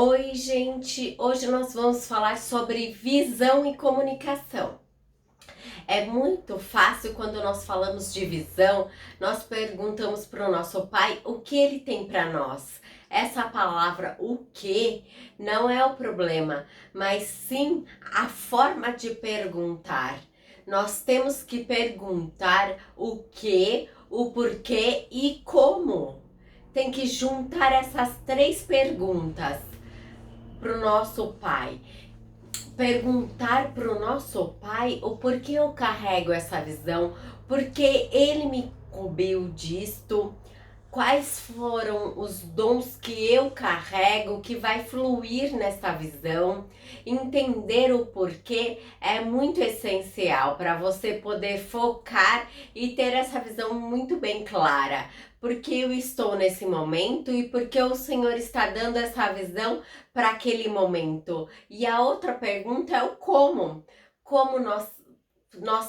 Oi, gente! Hoje nós vamos falar sobre visão e comunicação. É muito fácil quando nós falamos de visão, nós perguntamos para o nosso pai o que ele tem para nós. Essa palavra o que não é o problema, mas sim a forma de perguntar. Nós temos que perguntar o que, o porquê e como. Tem que juntar essas três perguntas para o nosso pai. Perguntar para o nosso pai o porquê eu carrego essa visão, porque ele me incumbiu disto, quais foram os dons que eu carrego que vai fluir nessa visão. Entender o porquê é muito essencial para você poder focar e ter essa visão muito bem clara. Porque eu estou nesse momento e porque o Senhor está dando essa visão para aquele momento. E a outra pergunta é o como. Como nós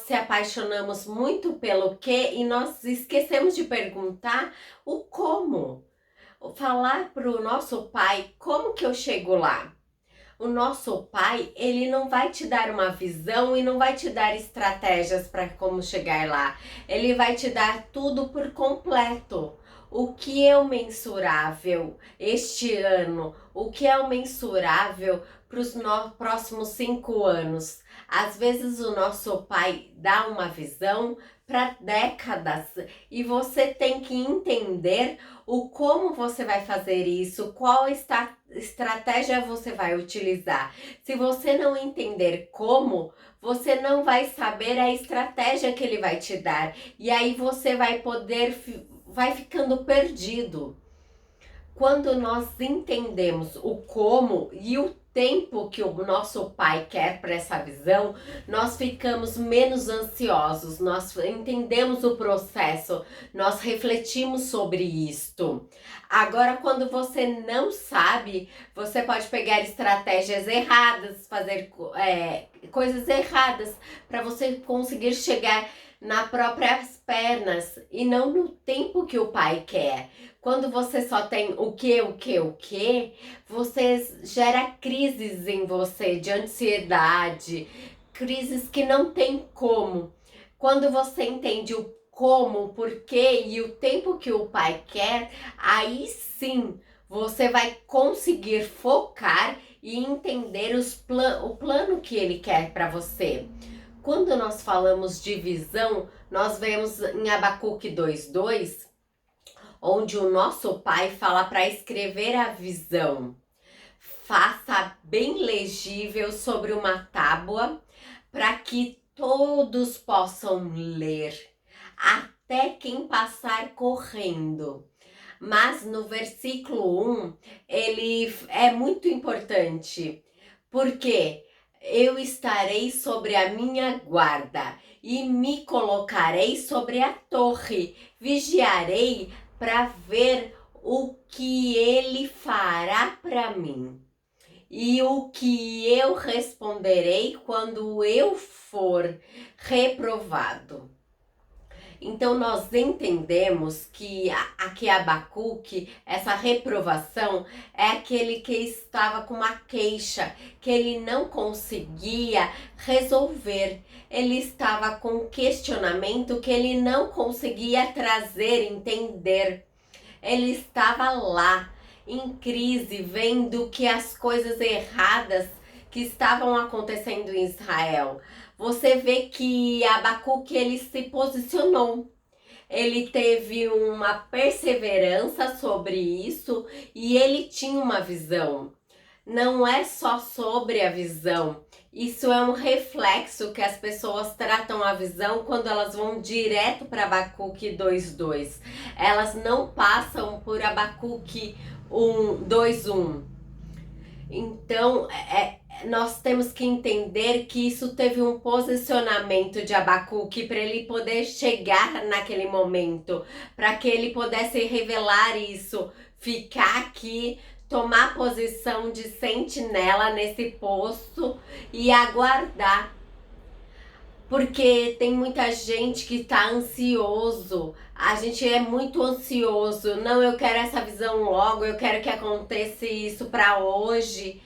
se apaixonamos muito pelo que e nós esquecemos de perguntar o como. Falar para o nosso pai como que eu chego lá. O nosso pai, ele não vai te dar uma visão e não vai te dar estratégias para como chegar lá. Ele vai te dar tudo por completo. O que é o mensurável este ano? O que é o mensurável para os próximos 5 anos? Às vezes o nosso pai dá uma visão para décadas e você tem que entender o como você vai fazer isso, qual estratégia você vai utilizar. Se você não entender como, você não vai saber a estratégia que ele vai te dar. E aí você vai ficando perdido. Quando nós entendemos o como e o tempo que o nosso pai quer para essa visão, nós ficamos menos ansiosos, nós entendemos o processo, nós refletimos sobre isto. Agora, quando você não sabe, você pode pegar estratégias erradas, fazer coisas erradas para você conseguir chegar nas próprias pernas e não no tempo que o pai quer. Quando você só tem o que, você gera crises em você de ansiedade, crises que não tem como. Quando você entende o como, o porquê e o tempo que o pai quer, aí sim você vai conseguir focar e entender o plano que ele quer para você. Quando nós falamos de visão, nós vemos em Abacuque 2:2, onde o nosso pai fala para escrever a visão. Faça bem legível sobre uma tábua para que todos possam ler, até quem passar correndo. Mas no versículo 1, ele é muito importante, porque eu estarei sobre a minha guarda e me colocarei sobre a torre, vigiarei para ver o que ele fará para mim e o que eu responderei quando eu for reprovado. Então nós entendemos que aqui Abacuque, essa reprovação, é aquele que estava com uma queixa, que ele não conseguia resolver. Ele estava com um questionamento que ele não conseguia trazer, entender. Ele estava lá, em crise, vendo que as coisas erradas que estavam acontecendo em Israel. Você vê que Abacuque, ele se posicionou. Ele teve uma perseverança sobre isso e ele tinha uma visão. Não é só sobre a visão. Isso é um reflexo que as pessoas tratam a visão quando elas vão direto para Abacuque 2:2. Elas não passam por Abacuque 2:1. Então, nós temos que entender que isso teve um posicionamento de Abacuque para ele poder chegar naquele momento, para que ele pudesse revelar isso, ficar aqui, tomar posição de sentinela nesse posto e aguardar. Porque tem muita gente que tá ansioso. A gente é muito ansioso. Não, eu quero essa visão logo, eu quero que aconteça isso para hoje.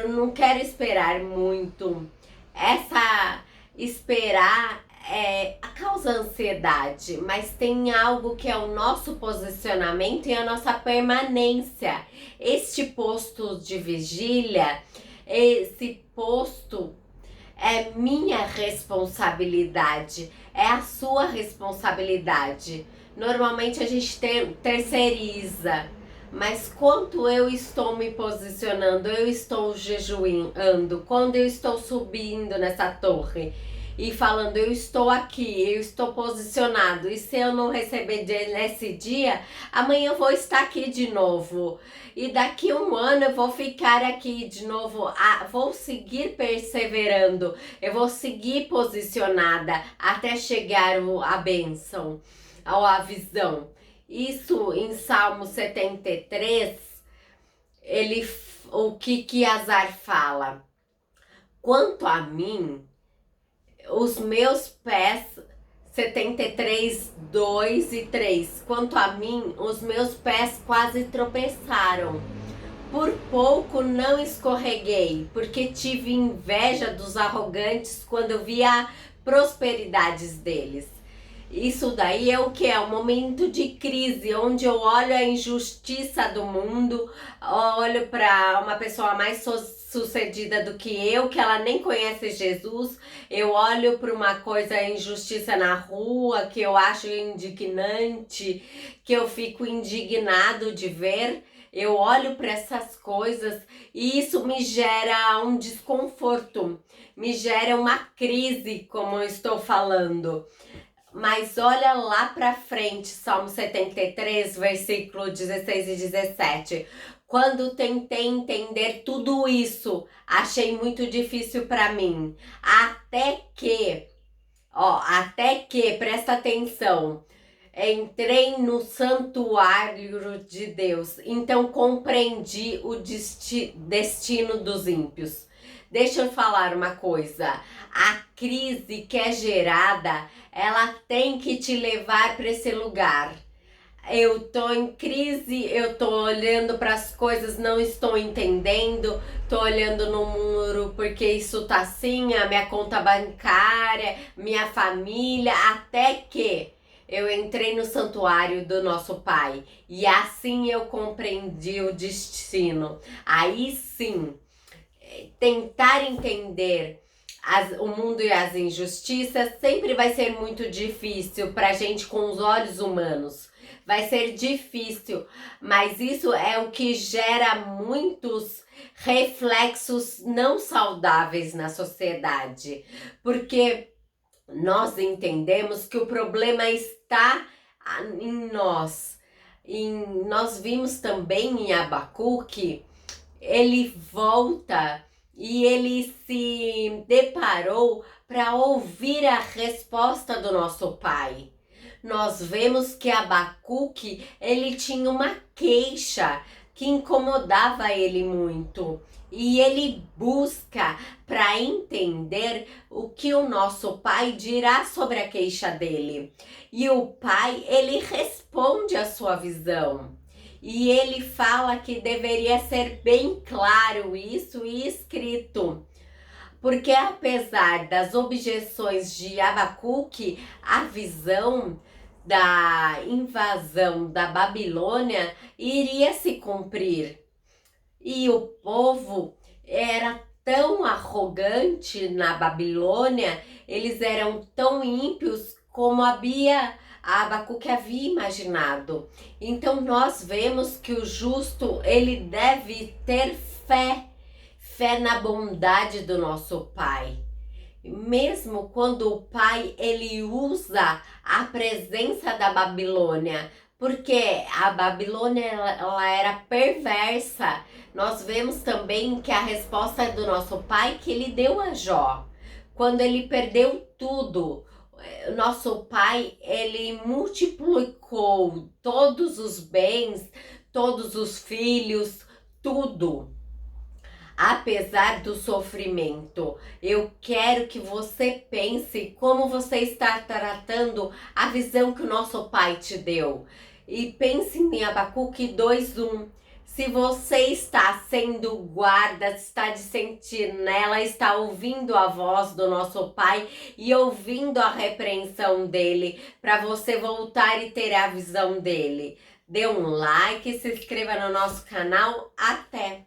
Não quero esperar muito. Essa esperar causa ansiedade, mas tem algo que é o nosso posicionamento e a nossa permanência. Este posto de vigília, esse posto é minha responsabilidade, é a sua responsabilidade. Normalmente a gente terceiriza, mas quanto eu estou me posicionando, eu estou jejuando, quando eu estou subindo nessa torre e falando, eu estou aqui, eu estou posicionado, e se eu não receber nesse dia, amanhã eu vou estar aqui de novo. E daqui um ano eu vou ficar aqui de novo, vou seguir perseverando, eu vou seguir posicionada até chegar a bênção, a visão. Isso em Salmo 73, o que Azar fala? Quanto a mim, os meus pés, 73, 2 e 3. Quanto a mim, os meus pés quase tropeçaram. Por pouco não escorreguei, porque tive inveja dos arrogantes quando vi a prosperidades deles. Isso daí é o que? É um momento de crise, onde eu olho a injustiça do mundo, olho para uma pessoa mais sucedida do que eu, que ela nem conhece Jesus, eu olho para uma coisa, injustiça na rua, que eu acho indignante, que eu fico indignado de ver. Eu olho para essas coisas e isso me gera um desconforto, me gera uma crise, como eu estou falando. Mas olha lá para frente, Salmo 73, versículo 16 e 17. Quando tentei entender tudo isso, achei muito difícil para mim. Até que, presta atenção, entrei no santuário de Deus, então compreendi o destino dos ímpios. Deixa eu falar uma coisa, a crise que é gerada, ela tem que te levar para esse lugar. Eu tô em crise, eu tô olhando para as coisas, não estou entendendo, tô olhando no muro porque isso tá assim, a minha conta bancária, minha família, até que eu entrei no santuário do nosso Pai e assim eu compreendi o destino. Aí sim, tentar entender o mundo e as injustiças sempre vai ser muito difícil pra gente com os olhos humanos. Vai ser difícil, mas isso é o que gera muitos reflexos não saudáveis na sociedade. Porque nós entendemos que o problema está em nós. Nós vimos também em Abacuque, ele volta e ele se deparou para ouvir a resposta do nosso Pai. Nós vemos que Abacuque, ele tinha uma queixa que incomodava ele muito. E ele busca para entender o que o nosso Pai dirá sobre a queixa dele. E o Pai, ele responde a sua visão. E ele fala que deveria ser bem claro isso e escrito. Porque apesar das objeções de Abacuque, a visão da invasão da Babilônia iria se cumprir. E o povo era tão arrogante na Babilônia, eles eram tão ímpios como Abacuque havia imaginado. Então nós vemos que o justo, ele deve ter fé na bondade do nosso Pai. Mesmo quando o Pai, ele usa a presença da Babilônia, porque a Babilônia ela era perversa. Nós vemos também que a resposta do nosso Pai que ele deu a Jó, quando ele perdeu tudo, nosso Pai, ele multiplicou todos os bens, todos os filhos, tudo. apesar do sofrimento. Eu quero que você pense como você está tratando a visão que o nosso Pai te deu. E pense em Abacuque 2:1. Se você está sendo guarda, está de sentir nela, está ouvindo a voz do nosso Pai e ouvindo a repreensão dele, para você voltar e ter a visão dele. Dê um like, se inscreva no nosso canal. Até!